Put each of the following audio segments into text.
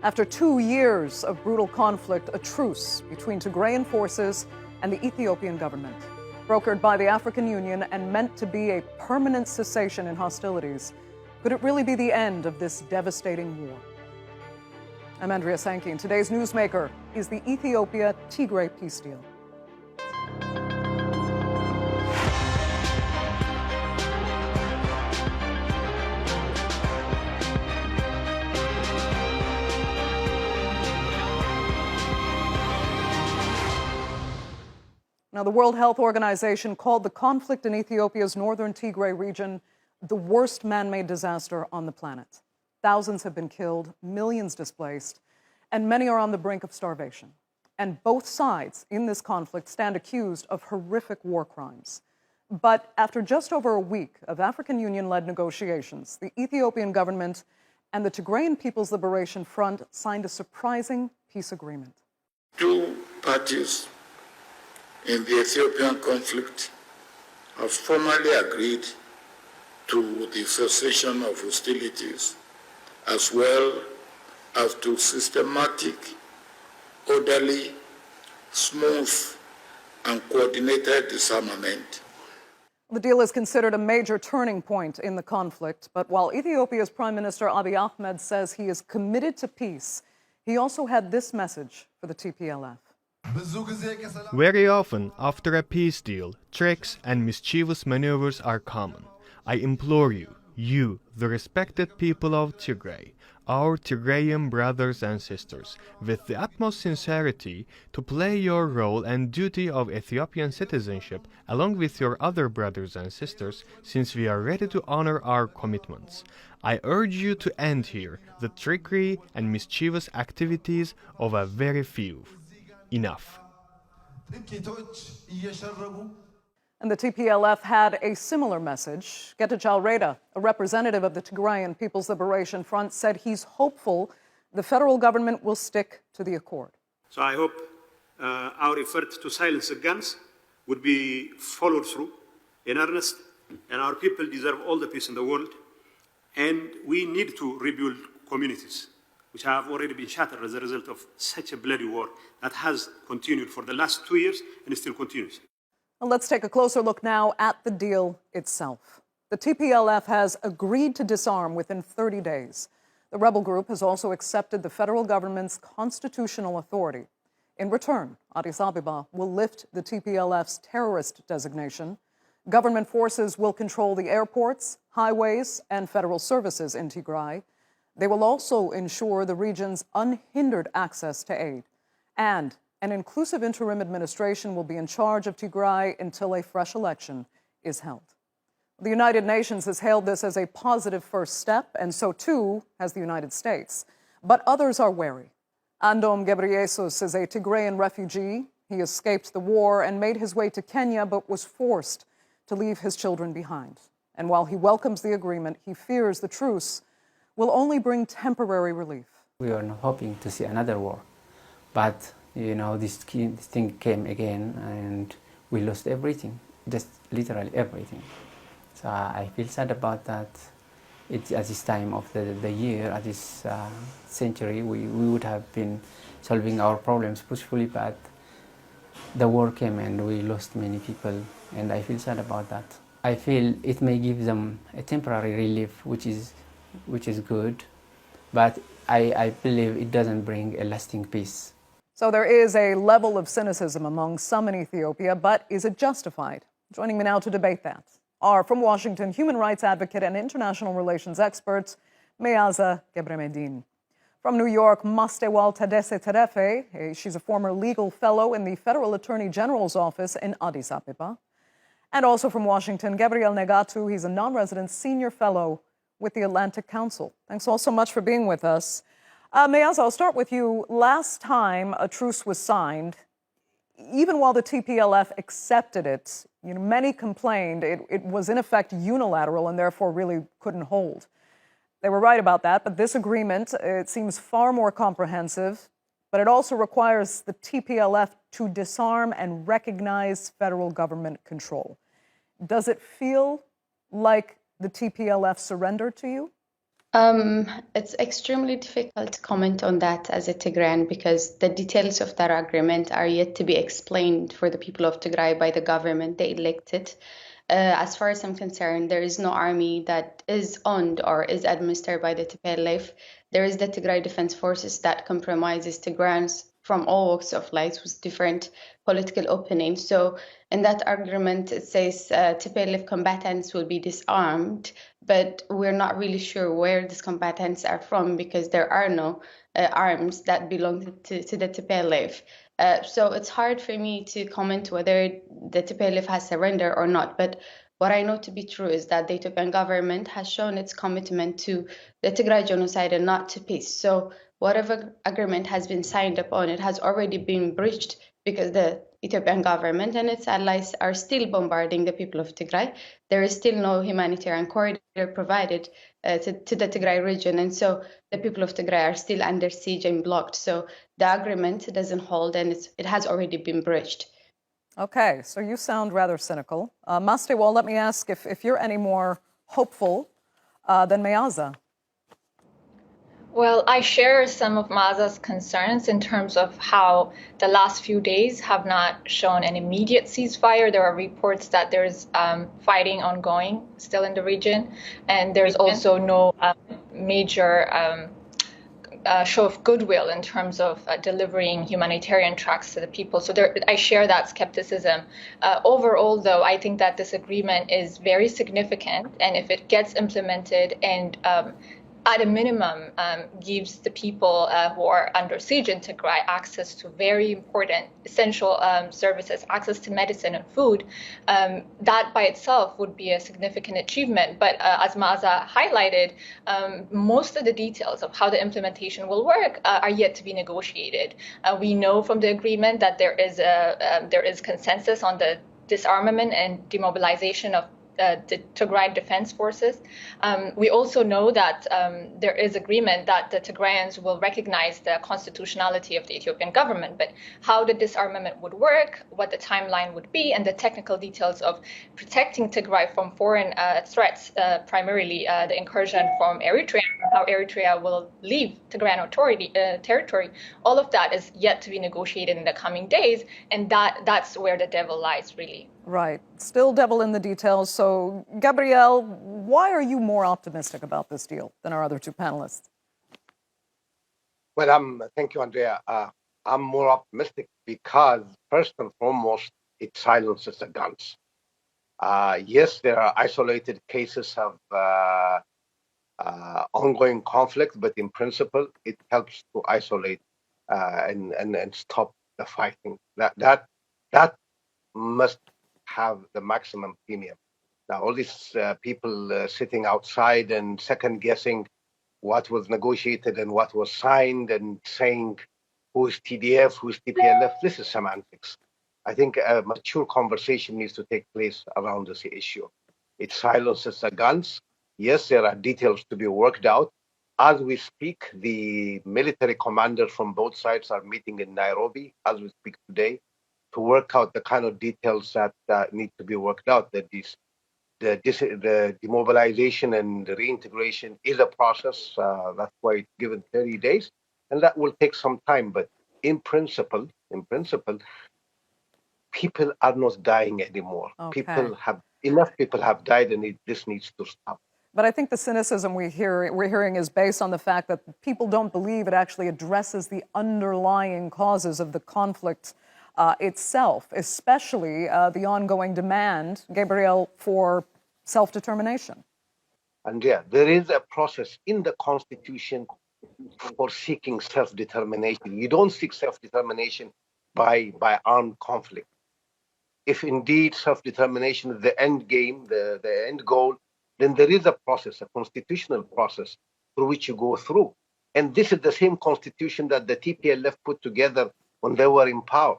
After 2 years of brutal conflict, a truce between Tigrayan forces and the Ethiopian government, brokered by the African Union and meant to be a permanent cessation in hostilities. Could it really be the end of this devastating war? I'm Andrea Sankey, and today's newsmaker is the Ethiopia-Tigray peace deal. Now, the World Health Organization called the conflict in Ethiopia's northern Tigray region the worst man-made disaster on the planet. Thousands have been killed, millions displaced, and many are on the brink of starvation. And both sides in this conflict stand accused of horrific war crimes. But after just over a week of African Union-led negotiations, the Ethiopian government and the Tigrayan People's Liberation Front signed a surprising peace agreement. Two parties in the Ethiopian conflict have formally agreed to the cessation of hostilities, as well as to systematic, orderly, smooth, and coordinated disarmament. The deal is considered a major turning point in the conflict, but while Ethiopia's Prime Minister Abiy Ahmed says he is committed to peace, he also had this message for the TPLF. Very often, after a peace deal, tricks and mischievous maneuvers are common. I implore you, the respected people of Tigray, our Tigrayan brothers and sisters, with the utmost sincerity, to play your role and duty of Ethiopian citizenship along with your other brothers and sisters, since we are ready to honor our commitments. I urge you to end here the trickery and mischievous activities of a very few. Enough. And the TPLF had a similar message. Getachew Reda, a representative of the Tigrayan People's Liberation Front, said he's hopeful the federal government will stick to the accord. So I hope our effort to silence the guns would be followed through in earnest, and our people deserve all the peace in the world, and we need to rebuild communities which have already been shattered as a result of such a bloody war that has continued for the last 2 years and it still continues. Well, let's take a closer look now at the deal itself. The TPLF has agreed to disarm within 30 days. The rebel group has also accepted the federal government's constitutional authority. In return, Addis Ababa will lift the TPLF's terrorist designation. Government forces will control the airports, highways, and federal services in Tigray. They will also ensure the region's unhindered access to aid. And an inclusive interim administration will be in charge of Tigray until a fresh election is held. The United Nations has hailed this as a positive first step, and so too has the United States. But others are wary. Andom Ghebreyesus is a Tigrayan refugee. He escaped the war and made his way to Kenya, but was forced to leave his children behind. And while he welcomes the agreement, he fears the truce will only bring temporary relief. We are not hoping to see another war, but this thing came again and we lost everything, just literally everything. So I feel sad about that. It's at this time of the year, at this century, we would have been solving our problems peacefully, but the war came and we lost many people, and I feel sad about that. I feel it may give them a temporary relief, which is good, but I believe it doesn't bring a lasting peace. So there is a level of cynicism among some in Ethiopia, but is it justified? Joining me now to debate that are, from Washington, human rights advocate and international relations expert Meaza Gebremedhin. From New York, Mastewal Taddese Terefe, she's a former legal fellow in the Federal Attorney General's office in Addis Ababa. And also from Washington, Gabriel Negatu, he's a non-resident senior fellow with the Atlantic Council. Thanks all so much for being with us. Meaza, I'll start with you. Last time a truce was signed, even while the TPLF accepted it, many complained it was in effect unilateral and therefore really couldn't hold. They were right about that, but this agreement, it seems far more comprehensive, but it also requires the TPLF to disarm and recognize federal government control. Does it feel like the TPLF surrendered to you? It's extremely difficult to comment on that as a Tigrayan because the details of that agreement are yet to be explained for the people of Tigray by the government they elected. As far as I'm concerned, there is no army that is owned or is administered by the TPLF. There is the Tigray Defense Forces that compromises Tigrayans from all walks of life with different political opinions. So in that agreement, it says TPLF combatants will be disarmed, but we're not really sure where these combatants are from because there are no arms that belong to the TPLF. So it's hard for me to comment whether the TPLF has surrendered or not. But what I know to be true is that the Ethiopian government has shown its commitment to the Tigray genocide and not to peace. So whatever agreement has been signed upon, it has already been breached because the Ethiopian government and its allies are still bombarding the people of Tigray. There is still no humanitarian corridor provided to the Tigray region. And so the people of Tigray are still under siege and blocked. So the agreement doesn't hold and it has already been breached. Okay, so you sound rather cynical. Mastewal, let me ask if you're any more hopeful than Meaza. Well, I share some of Meaza's concerns in terms of how the last few days have not shown an immediate ceasefire. There are reports that there's fighting ongoing still in the region, and there's also no major show of goodwill in terms of delivering humanitarian trucks to the people. So I share that skepticism. Overall, though, I think that this agreement is very significant, and if it gets implemented and at a minimum, gives the people who are under siege in Tigray access to very important essential services, access to medicine and food, that by itself would be a significant achievement. But as Meaza highlighted, most of the details of how the implementation will work are yet to be negotiated. We know from the agreement that there is consensus on the disarmament and demobilization of the Tigray Defense Forces. We also know that there is agreement that the Tigrayans will recognize the constitutionality of the Ethiopian government, but how the disarmament would work, what the timeline would be, and the technical details of protecting Tigray from foreign threats, primarily the incursion from Eritrea, how Eritrea will leave Tigrayan territory, all of that is yet to be negotiated in the coming days, and that's where the devil lies, really. Right. Still devil in the details. So, Gabriel, why are you more optimistic about this deal than our other two panelists? Well, thank you, Andrea. I'm more optimistic because, first and foremost, it silences the guns. Yes, there are isolated cases of ongoing conflict, but in principle, it helps to isolate and stop the fighting. That must have the maximum premium. Now, all these people sitting outside and second guessing what was negotiated and what was signed and saying who is TDF, who is TPLF, this is semantics. I think a mature conversation needs to take place around this issue. It silences the guns. Yes, there are details to be worked out. As we speak, the military commanders from both sides are meeting in Nairobi as we speak today to work out the kind of details that need to be worked out. That the demobilization and the reintegration is a process. That's why it's given 30 days, and that will take some time. But in principle, people are not dying anymore. Okay. Enough people have died, and this needs to stop. But I think the cynicism we're hearing is based on the fact that people don't believe it actually addresses the underlying causes of the conflict itself, especially the ongoing demand, Gabriel, for self-determination. And yeah, there is a process in the Constitution for seeking self-determination. You don't seek self-determination by armed conflict. If indeed self-determination is the end game, the end goal, then there is a process, a constitutional process through which you go through. And this is the same constitution that the TPLF put together when they were in power.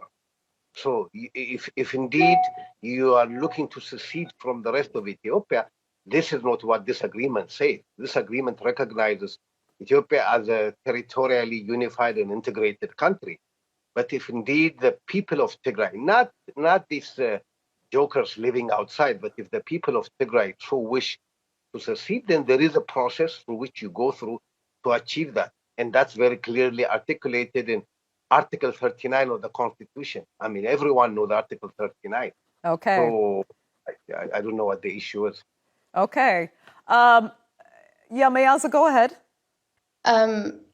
So if indeed you are looking to secede from the rest of Ethiopia, this is not what this agreement says. This agreement recognizes Ethiopia as a territorially unified and integrated country. But if indeed the people of Tigray, not these jokers living outside, but if the people of Tigray so wish to succeed, then there is a process through which you go through to achieve that. And that's very clearly articulated in Article 39 of the Constitution. I mean, everyone knows Article 39. Okay. So I don't know what the issue is. Okay. Yeah, Meaza, go ahead.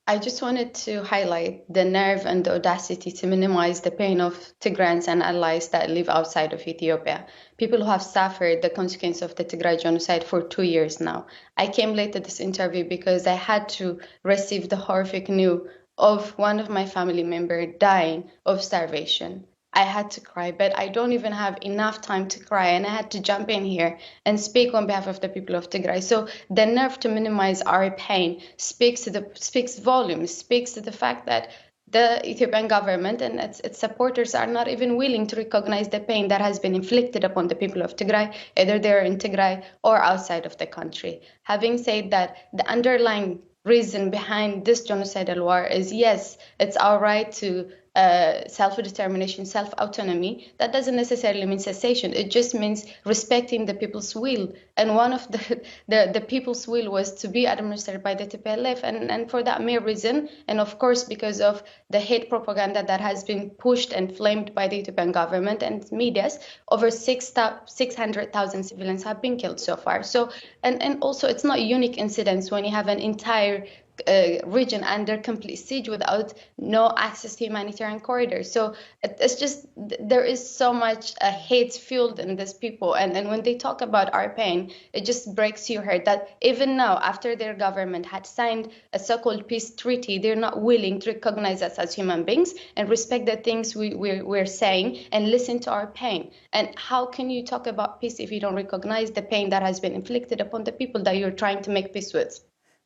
I just wanted to highlight the nerve and the audacity to minimize the pain of Tigrayans and allies that live outside of Ethiopia. People who have suffered the consequence of the Tigray genocide for 2 years now. I came late to this interview because I had to receive the horrific news of one of my family members dying of starvation. I had to cry, but I don't even have enough time to cry, and I had to jump in here and speak on behalf of the people of Tigray. So the nerve to minimize our pain speaks volumes, speaks to the fact that the Ethiopian government and its supporters are not even willing to recognize the pain that has been inflicted upon the people of Tigray, either they're in Tigray or outside of the country. Having said that, the underlying reason behind this genocidal war is, yes, it's our right to self-determination, self-autonomy. That doesn't necessarily mean cessation. It just means respecting the people's will. And one of the people's will was to be administered by the TPLF. And for that mere reason, and of course because of the hate propaganda that has been pushed and flamed by the Ethiopian government and medias, over 600,000 civilians have been killed so far. So, and also it's not unique incidents when you have an entire region under complete siege without no access to humanitarian corridors. So it's just, there is so much hate fueled in these people. And when they talk about our pain, it just breaks your heart that even now, after their government had signed a so-called peace treaty, they're not willing to recognize us as human beings and respect the things we're saying and listen to our pain. And how can you talk about peace if you don't recognize the pain that has been inflicted upon the people that you're trying to make peace with?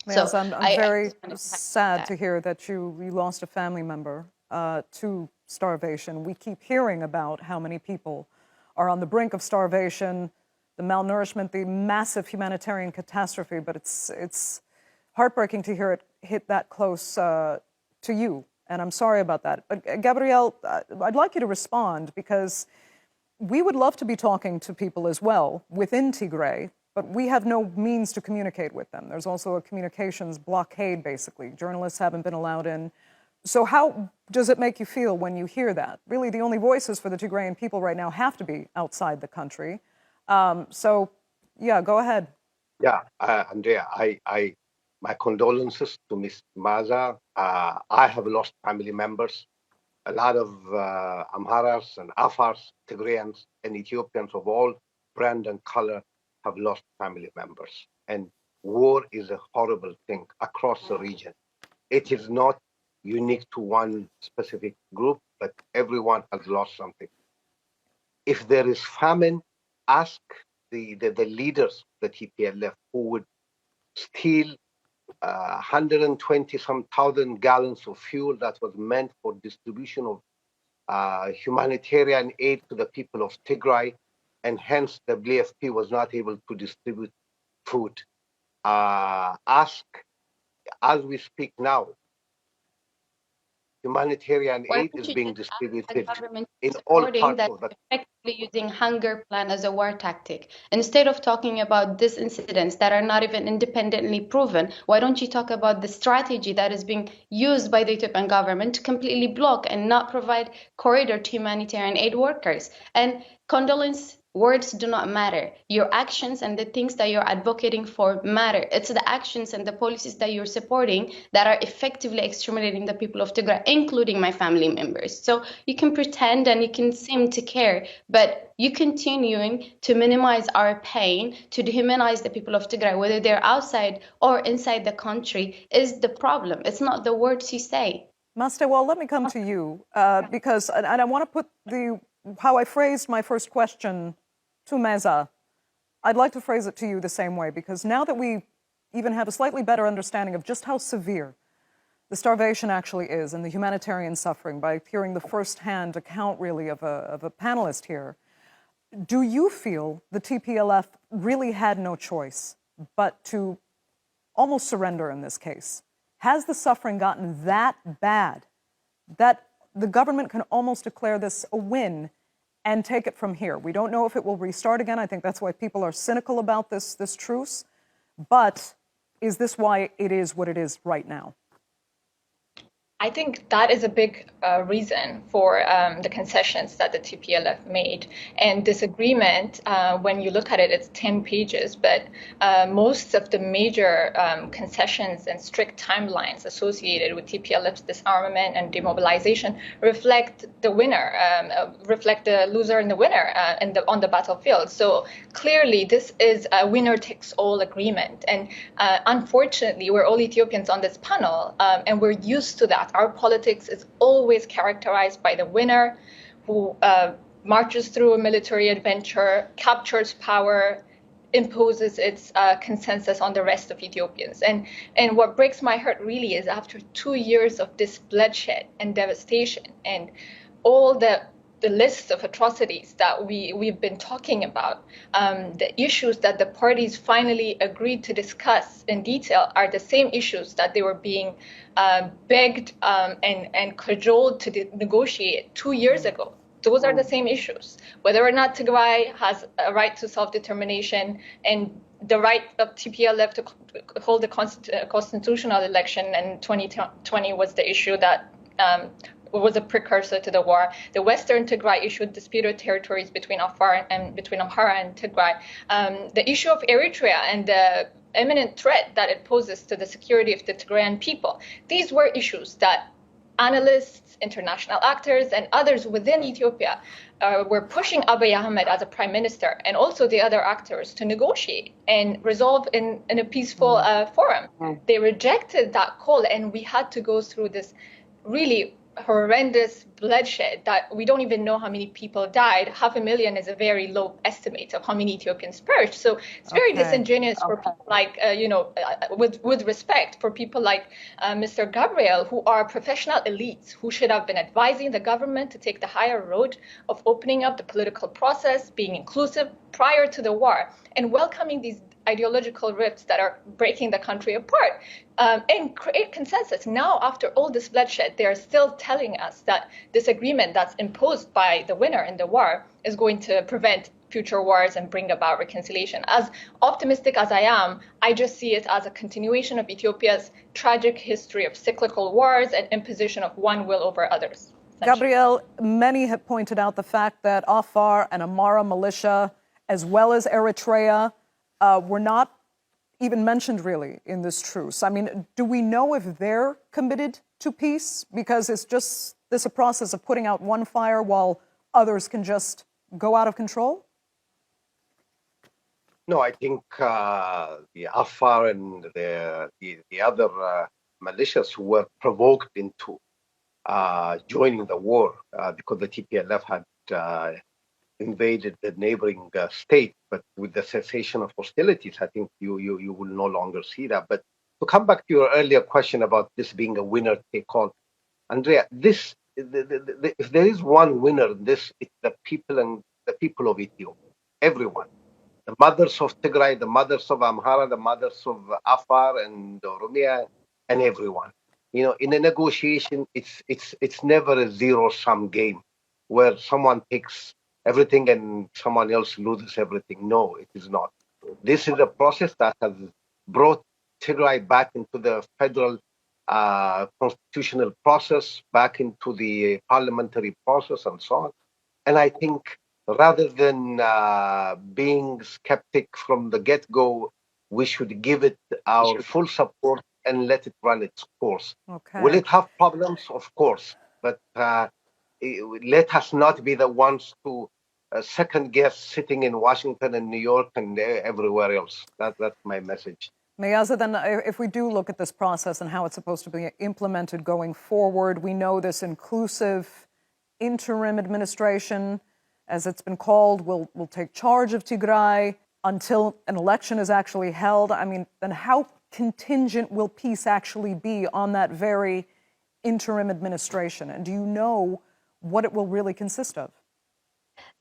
Meaza, so I'm very sad to hear that you lost a family member to starvation. We keep hearing about how many people are on the brink of starvation, the malnourishment, the massive humanitarian catastrophe, but it's heartbreaking to hear it hit that close to you, and I'm sorry about that. But Gabriel, I'd like you to respond, because we would love to be talking to people as well within Tigray, but we have no means to communicate with them. There's also a communications blockade, basically. Journalists haven't been allowed in. So how does it make you feel when you hear that? Really, the only voices for the Tigrayan people right now have to be outside the country. So, yeah, go ahead. Yeah, Andrea, my condolences to Ms. Meaza. I have lost family members. A lot of Amharas and Afars, Tigrayans and Ethiopians of all brand and color have lost family members. And war is a horrible thing across the region. It is not unique to one specific group, but everyone has lost something. If there is famine, ask the leaders of the TPLF who would steal 120,000 gallons of fuel that was meant for distribution of humanitarian aid to the people of Tigray, and hence the WFP was not able to distribute food. Ask, as we speak now, humanitarian aid is being distributed in all parts of the effectively using hunger plan as a war tactic. Instead of talking about these incidents that are not even independently proven, why don't you talk about the strategy that is being used by the Ethiopian government to completely block and not provide corridor to humanitarian aid workers? And condolence words do not matter. Your actions and the things that you're advocating for matter. It's the actions and the policies that you're supporting that are effectively exterminating the people of Tigray, including my family members. So you can pretend and you can seem to care, but you continuing to minimize our pain, to dehumanize the people of Tigray, whether they're outside or inside the country, is the problem. It's not the words you say. Mastewal, let me come to you, because, and I want to put how I phrased my first question to Meaza, I'd like to phrase it to you the same way, because now that we even have a slightly better understanding of just how severe the starvation actually is and the humanitarian suffering by hearing the first-hand account, really, of a panelist here, do you feel the TPLF really had no choice but to almost surrender in this case? Has the suffering gotten that bad that the government can almost declare this a win and take it from here? We don't know if it will restart again. I think that's why people are cynical about this truce. But is this why it is what it is right now? I think that is a big reason for the concessions that the TPLF made. And this agreement, when you look at it, it's 10 pages, but most of the major concessions and strict timelines associated with TPLF's disarmament and demobilization reflect the winner, reflect the loser and the winner on the battlefield. So clearly, this is a winner-takes-all agreement. And unfortunately, we're all Ethiopians on this panel, and we're used to that. Our politics is always characterized by the winner who marches through a military adventure, captures power, imposes its consensus on the rest of Ethiopians. And what breaks my heart really is after 2 years of this bloodshed and devastation and all the list of atrocities that we've been talking about, the issues that the parties finally agreed to discuss in detail are the same issues that they were being begged and cajoled to negotiate 2 years ago. Those are the same issues. Whether or not Tigray has a right to self-determination and the right of TPLF to hold a constitutional election in 2020 was the issue that was a precursor to the war. The Western Tigray issued disputed territories between Amhara and Tigray. The issue of Eritrea and the imminent threat that it poses to the security of the Tigrayan people. These were issues that analysts, international actors, and others within Ethiopia were pushing Abiy Ahmed as a prime minister and also the other actors to negotiate and resolve in a peaceful forum. They rejected that call, and we had to go through this really horrendous bloodshed that we don't even know how many people died. 500,000 is a very low estimate of how many Ethiopians perished. So it's very disingenuous for people like, with respect for people like Mr. Gabriel, who are professional elites who should have been advising the government to take the higher road of opening up the political process, being inclusive prior to the war, and welcoming these ideological rifts that are breaking the country apart and create consensus. Now, after all this bloodshed, they are still telling us that this agreement that's imposed by the winner in the war is going to prevent future wars and bring about reconciliation. As optimistic as I am, I just see it as a continuation of Ethiopia's tragic history of cyclical wars and imposition of one will over others. Gabriel, many have pointed out the fact that Afar and Amhara militia, as well as Eritrea, were not even mentioned really in this truce. I mean, do we know if they're committed to peace? Because it's just a process of putting out one fire while others can just go out of control? No, I think the Afar and the other militias who were provoked into joining the war because the TPLF had invaded the neighboring state, but with the cessation of hostilities, I think you will no longer see that. But to come back to your earlier question about this being a winner-take-all, Andrea, if there is one winner in this, it's the people and the people of Ethiopia, everyone. The mothers of Tigray, the mothers of Amhara, the mothers of Afar and Oromia, and everyone. You know, in a negotiation, it's never a zero-sum game where someone takes everything and someone else loses everything. No, it is not. This is a process that has brought Tigray back into the federal constitutional process, back into the parliamentary process and so on. And I think rather than being skeptic from the get-go, we should give it our full support and let it run its course. Okay. Will it have problems? Of course. But let us not be the ones to second guess sitting in Washington and New York and everywhere else. That's my message. Meaza, then if we do look at this process and how it's supposed to be implemented going forward, we know this inclusive interim administration, as it's been called, will take charge of Tigray until an election is actually held. I mean, then how contingent will peace actually be on that very interim administration? And do you know what it will really consist of?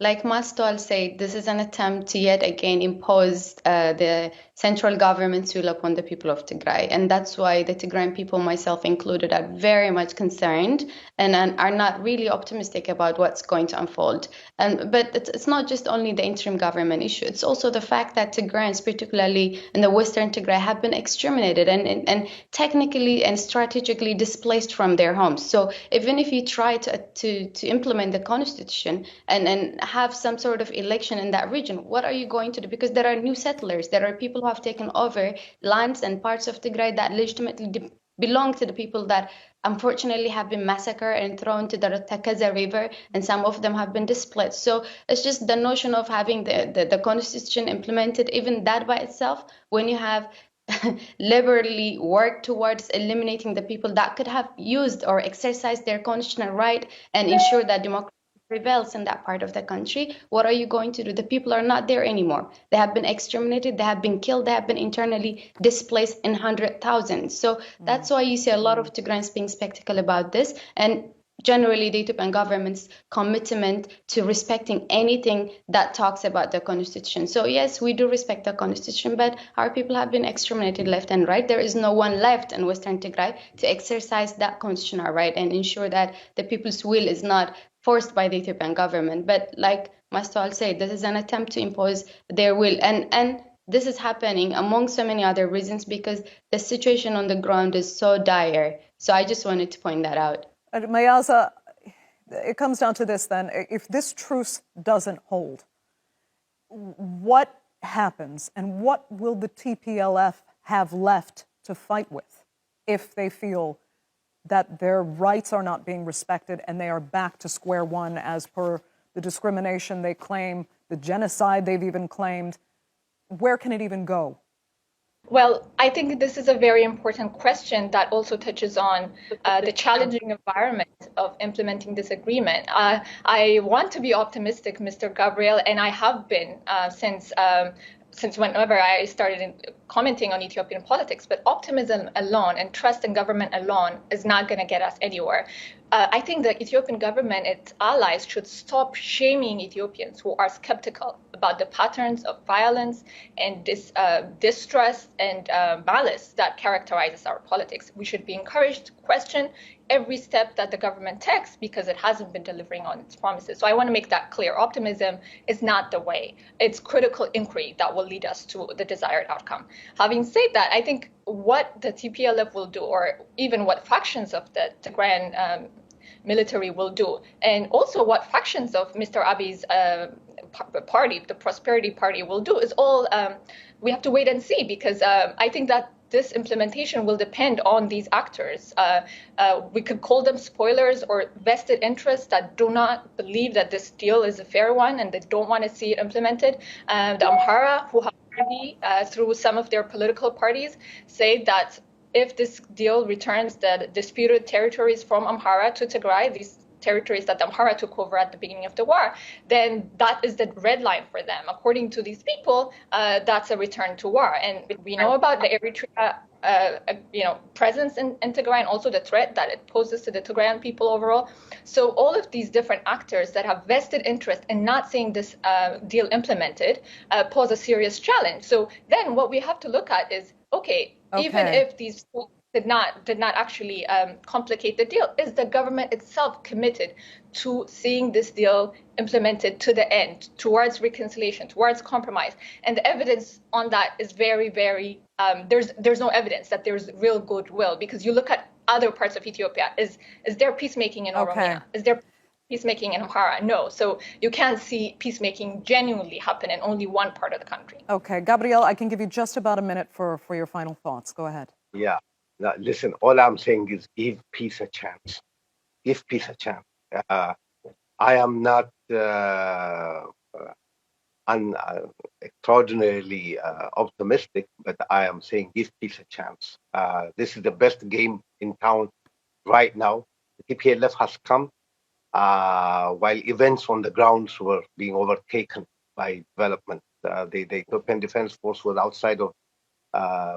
Like Mastewal said, this is an attempt to yet again impose the central government's will upon the people of Tigray. And that's why the Tigrayan people, myself included, are very much concerned and are not really optimistic about what's going to unfold. But it's not just only the interim government issue, it's also the fact that Tigrayans, particularly in the western Tigray, have been exterminated and technically and strategically displaced from their homes. So even if you try to implement the constitution and have some sort of election in that region, what are you going to do? Because there are new settlers, there are people who have taken over lands and parts of Tigray that legitimately belong to the people that unfortunately have been massacred and thrown to the Taddese river, and some of them have been displaced. So it's just the notion of having the constitution implemented, even that by itself, when you have liberally worked towards eliminating the people that could have used or exercised their constitutional right and ensure that democracy prevails in that part of the country, what are you going to do? The people are not there anymore. They have been exterminated, they have been killed, they have been internally displaced in 100,000. So that's why you see a lot of Tigrayans being skeptical about this, and generally the Ethiopian government's commitment to respecting anything that talks about the constitution. So yes, we do respect the constitution, but our people have been exterminated left and right. There is no one left in Western Tigray to exercise that constitutional right and ensure that the people's will is not forced by the Ethiopian government. But like Mastewal said, this is an attempt to impose their will. And this is happening among so many other reasons because the situation on the ground is so dire. So I just wanted to point that out. Meaza, it comes down to this then. If this truce doesn't hold, what happens and what will the TPLF have left to fight with if they feel that their rights are not being respected and they are back to square one as per the discrimination they claim, the genocide they've even claimed? Where can it even go? Well, I think this is a very important question that also touches on the challenging environment of implementing this agreement. I want to be optimistic, Mr. Gabriel, and I have been since whenever I started commenting on Ethiopian politics, but optimism alone and trust in government alone is not going to get us anywhere. I think the Ethiopian government, its allies, should stop shaming Ethiopians who are skeptical about the patterns of violence and distrust and malice that characterizes our politics. We should be encouraged to question every step that the government takes because it hasn't been delivering on its promises. So I want to make that clear. Optimism is not the way. It's critical inquiry that will lead us to the desired outcome. Having said that, I think what the TPLF will do, or even what factions of the Tigrayan military will do, and also what factions of Mr. Abiy's party, the Prosperity Party, will do, is all we have to wait and see, because I think that this implementation will depend on these actors. We could call them spoilers or vested interests that do not believe that this deal is a fair one and they don't want to see it implemented. The Amhara, who have already, through some of their political parties, say that if this deal returns the disputed territories from Amhara to Tigray, these territories that Amhara took over at the beginning of the war, then that is the red line for them. According to these people, that's a return to war. And we know about the Eritrea presence in Tigray, and also the threat that it poses to the Tigrayan people overall. So all of these different actors that have vested interest in not seeing this deal implemented pose a serious challenge. So then what we have to look at is, okay. Even if these did not actually complicate the deal, is the government itself committed to seeing this deal implemented to the end, towards reconciliation, towards compromise? And the evidence on that is very, very, there's no evidence that there's real goodwill, because you look at other parts of Ethiopia, is there peacemaking in Oromia? Is there peacemaking in Amhara? No. So you can't see peacemaking genuinely happen in only one part of the country. Okay. Gabriel, I can give you just about a minute for your final thoughts. Go ahead. Yeah. Now, listen, all I'm saying is give peace a chance. Give peace a chance. I am not extraordinarily optimistic, but I am saying give peace a chance. This is the best game in town right now. The TPLF has come while events on the grounds were being overtaken by development. The Ethiopian Defense Force was outside of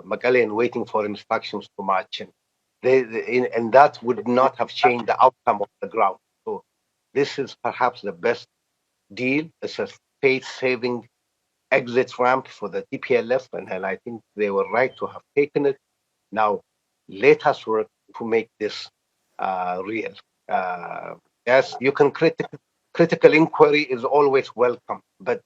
Mekelle and waiting for instructions to march in. And that would not have changed the outcome of the ground. So this is perhaps the best deal. It's a faith-saving exit ramp for the TPLF, and I think they were right to have taken it. Now, let us work to make this real. Yes, you can critical inquiry is always welcome, but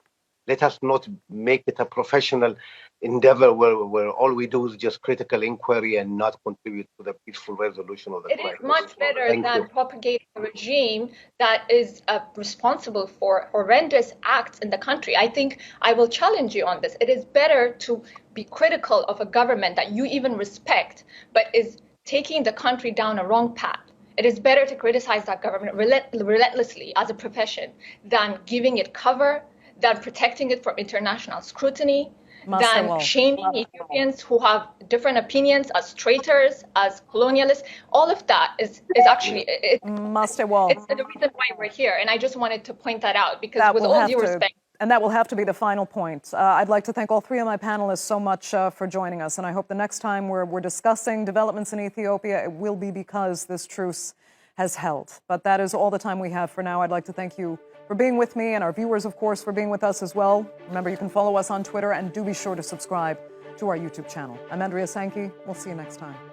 let us not make it a professional endeavor where all we do is just critical inquiry and not contribute to the peaceful resolution of the crisis. It is much better Thank than you. propagating a regime that is responsible for horrendous acts in the country. I think I will challenge you on this. It is better to be critical of a government that you even respect, but is taking the country down a wrong path. It is better to criticize that government relentlessly as a profession than giving it cover, than protecting it from international scrutiny, than Mastewal. shaming Ethiopians who have different opinions as traitors, as colonialists. All of that is actually Mastewal. it's the reason why we're here. And I just wanted to point that out because with all due respect. And that will have to be the final point. I'd like to thank all three of my panelists so much for joining us. And I hope the next time we're discussing developments in Ethiopia, it will be because this truce has held. But that is all the time we have for now. I'd like to thank you for being with me and our viewers, of course, for being with us as well. Remember, you can follow us on Twitter and do be sure to subscribe to our YouTube channel. I'm Andrea Sankey. We'll see you next time.